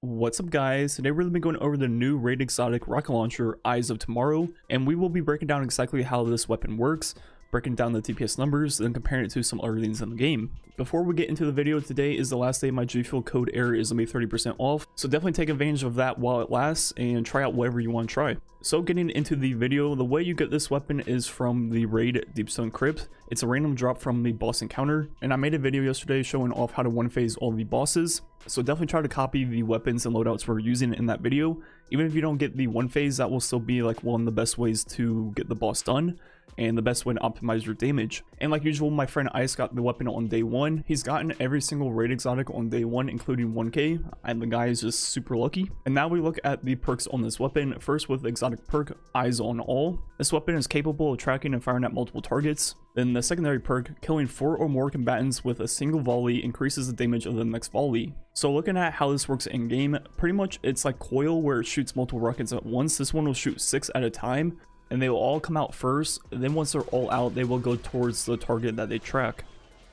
What's up guys, today we're going to be going over the new raid exotic rocket launcher Eyes of Tomorrow, and we will be breaking down exactly how this weapon works, breaking down the DPS numbers, then comparing it to some other things in the game. Before we get into the video, today is the last day my G Fuel code error is going to be 30% off, so definitely take advantage of that while it lasts and try out whatever you want to try. So getting into the video, the way you get this weapon is from the raid Deepstone Crypt. It's a random drop from the boss encounter, and I made a video yesterday showing off how to one phase all the bosses, so definitely try to copy the weapons and loadouts we're using in that video. Even if you don't get the one phase, that will still be like one of the best ways to get the boss done and the best way to optimize your damage. And like usual, my friend Ice got the weapon on day 1. He's gotten every single raid exotic on day 1, including 1k, and the guy is just super lucky. And now we look at the perks on this weapon. First, with the exotic perk Eyes on All. This weapon is capable of tracking and firing at multiple targets. Then the secondary perk, killing 4 or more combatants with a single volley, increases the damage of the next volley. So looking at how this works in game, pretty much it's like Coil where it shoots multiple rockets at once. This one will shoot 6 at a time, and they will all come out first, and then once they're all out, they will go towards the target that they track.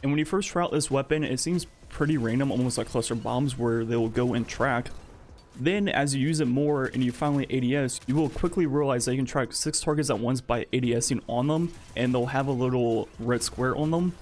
And when you first try out this weapon, it seems pretty random, almost like cluster bombs, where they will go and track. Then as you use it more and you finally ADS, you will quickly realize that you can track 6 targets at once by ADSing on them, and they'll have a little red square on them.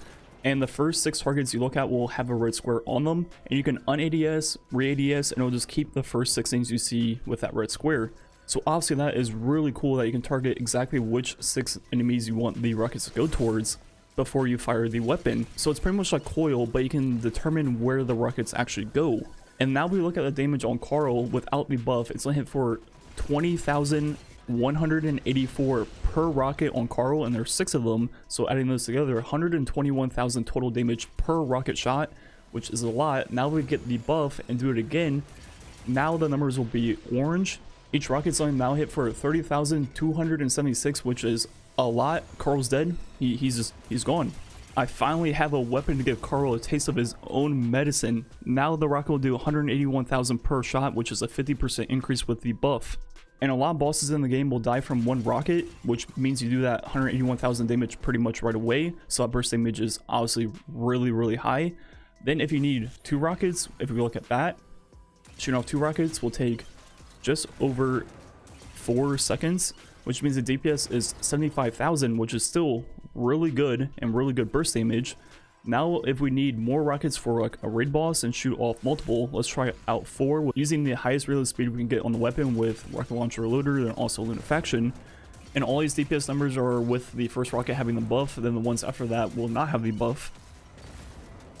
And the first 6 targets you look at will have a red square on them, and you can un-ADS, re-ADS, and it'll just keep the first 6 things you see with that red square. So obviously that is really cool that you can target exactly which 6 enemies you want the rockets to go towards before you fire the weapon. So it's pretty much like Coil, but you can determine where the rockets actually go. And now we look at the damage on Carl without the buff. It's only hit for 20,184 per rocket on Carl, and there's 6 of them. So adding those together, 121,000 total damage per rocket shot, which is a lot. Now we get the buff and do it again. Now the numbers will be orange. Each rocket's only now hit for 30,276, which is a lot. Carl's dead. He's gone. I finally have a weapon to give Carl a taste of his own medicine. Now the rocket will do 181,000 per shot, which is a 50% increase with the buff. And a lot of bosses in the game will die from 1 rocket, which means you do that 181,000 damage pretty much right away. So that burst damage is obviously really high. Then if you need 2 rockets, if we look at that, shooting off 2 rockets will take just over 4 seconds, which means the DPS is 75,000, which is still really good and really good burst damage. Now if we need more rockets for like a raid boss and shoot off multiple, let's try out 4 using the highest reload speed we can get on the weapon with rocket launcher loader and also lunafaction. And all these DPS numbers are with the first rocket having the buff, then the ones after that will not have the buff.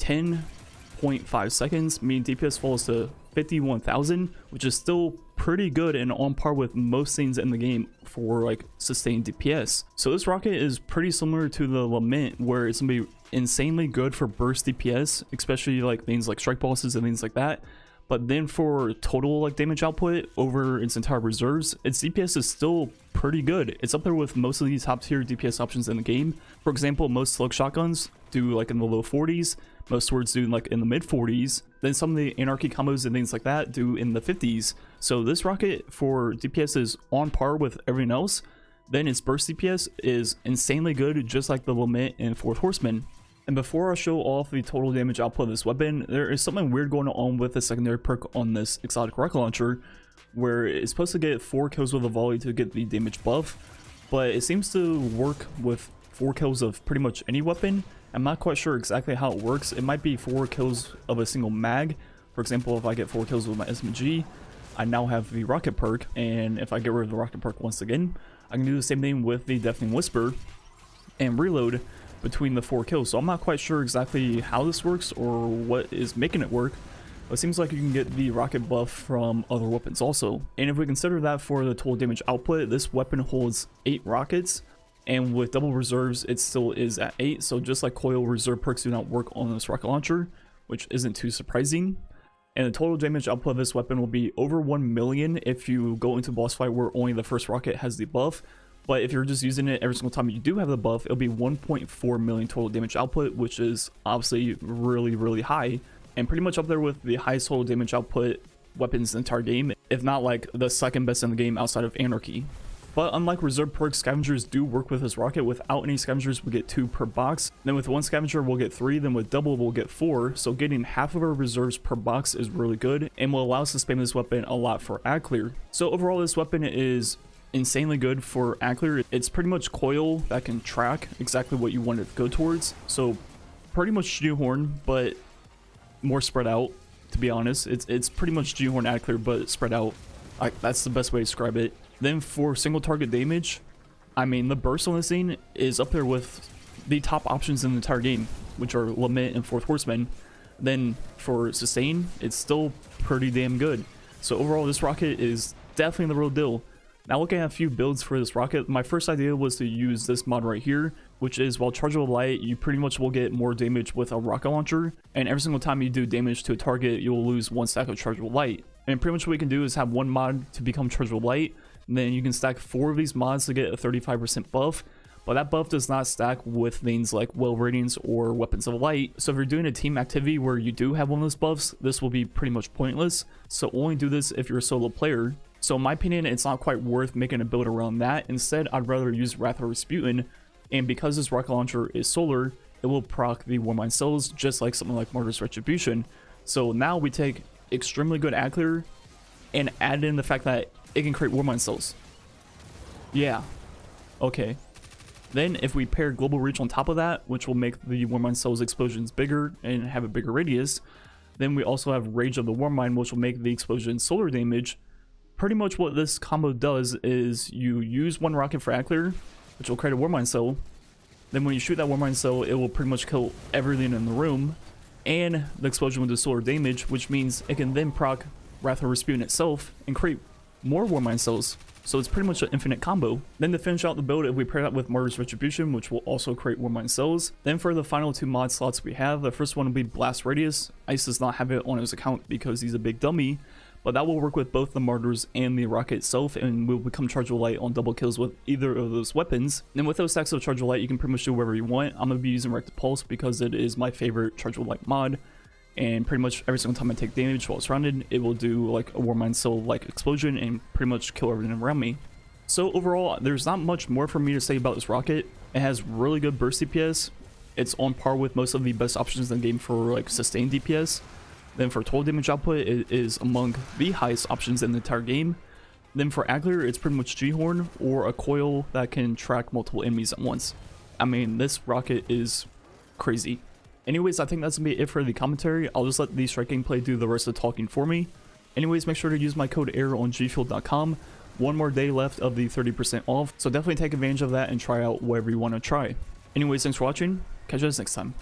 10.5 seconds, meaning DPS falls to 51,000, which is still pretty good and on par with most things in the game for like sustained DPS. So this rocket is pretty similar to the Lament, where it's gonna be insanely good for burst DPS, especially like things like strike bosses and things like that. But then for total like damage output over its entire reserves, its DPS is still pretty good. It's up there with most of the top tier DPS options in the game. For example, most slug shotguns do like in the low 40s, most swords do like in the mid 40s, then some of the anarchy combos and things like that do in the 50s. So this rocket for DPS is on par with everything else. Then its burst DPS is insanely good, just like the Lament and 4th Horseman. And before I show off the total damage output of this weapon, there is something weird going on with the secondary perk on this exotic rocket launcher, where it's supposed to get 4 kills with a volley to get the damage buff, but it seems to work with 4 kills of pretty much any weapon. I'm not quite sure exactly how it works. It might be 4 kills of a single mag. For example, if I get 4 kills with my SMG, I now have the rocket perk, and if I get rid of the rocket perk once again, I can do the same thing with the Deafening Whisper and reload between the 4 kills. So I'm not quite sure exactly how this works or what is making it work, but it seems like you can get the rocket buff from other weapons also. And if we consider that for the total damage output, this weapon holds 8 rockets, and with double reserves it still is at 8. So just like Coil, reserve perks do not work on this rocket launcher, which isn't too surprising. And the total damage output of this weapon will be over 1 million if you go into a boss fight where only the first rocket has the buff. But if you're just using it every single time you do have the buff, it'll be 1.4 million total damage output, which is obviously really high, and pretty much up there with the highest total damage output weapons in the entire game, if not like the second best in the game outside of Anarchy. But unlike reserve perks, scavengers do work with this rocket. Without any scavengers, we get 2 per box. Then with 1 scavenger, we'll get 3. Then with double, we'll get 4. So getting half of our reserves per box is really good and will allow us to spam this weapon a lot for ad clear. So overall, this weapon is insanely good for ad clear. It's pretty much coil that can track exactly what you want it to go towards. So pretty much Ghorn, but more spread out, to be honest. It's pretty much Ghorn ad clear, but spread out. That's the best way to describe it. Then for single target damage, I mean, the burst on this thing is up there with the top options in the entire game, which are Lament and Fourth Horseman. Then for sustain, it's still pretty damn good. So overall, this rocket is definitely the real deal. Now looking at a few builds for this rocket, my first idea was to use this mod right here, which is while chargeable light, you pretty much will get more damage with a rocket launcher, and every single time you do damage to a target, you'll lose 1 stack of chargeable light. And pretty much what you can do is have 1 mod to become chargeable light, and then you can stack 4 of these mods to get a 35% buff, but that buff does not stack with things like well ratings or weapons of light. So if you're doing a team activity where you do have one of those buffs, this will be pretty much pointless. So only do this if you're a solo player. So in my opinion, it's not quite worth making a build around that. Instead, I'd rather use Wrath of Rasputin, and because this rocket launcher is solar, it will proc the Warmind cells just like something like Martyr's Retribution. So now we take extremely good ad clear and add in the fact that it can create Warmind cells. Yeah, okay. Then if we pair Global Reach on top of that, which will make the Warmind cells explosions bigger and have a bigger radius, then we also have Rage of the Warmind, which will make the explosion solar damage. Pretty much what this combo does is you use 1 rocket for ad clear, which will create a Warmind cell. Then when you shoot that Warmind cell, it will pretty much kill everything in the room, and the explosion will do solar damage, which means it can then proc Wrath of Rasputin itself and create more Warmind cells. So it's pretty much an infinite combo. Then to finish out the build, if we pair that with Martyr's Retribution, which will also create Warmind cells. Then for the final 2 mod slots we have, the first one will be Blast Radius. Ice does not have it on his account because he's a big dummy, but that will work with both the Martyrs and the rocket itself, and will become chargeable light on double kills with either of those weapons. And with those stacks of chargeable light, you can pretty much do whatever you want. I'm going to be using Rectal Pulse because it is my favorite chargeable light mod, and pretty much every single time I take damage while surrounded, it will do like a Warmind cell like explosion and pretty much kill everything around me. So overall, there's not much more for me to say about this rocket. It has really good burst DPS. It's on par with most of the best options in the game for like sustained DPS. Then for total damage output, it is among the highest options in the entire game. Then for ad clear, it's pretty much Ghorn or a coil that can track multiple enemies at once. I mean, this rocket is crazy. Anyways, I think that's gonna be it for the commentary. I'll just let the strike gameplay do the rest of the talking for me. Anyways, make sure to use my code ERROR on gfuel.com. 1 more day left of the 30% off, so definitely take advantage of that and try out whatever you want to try. Anyways, thanks for watching. Catch you guys next time.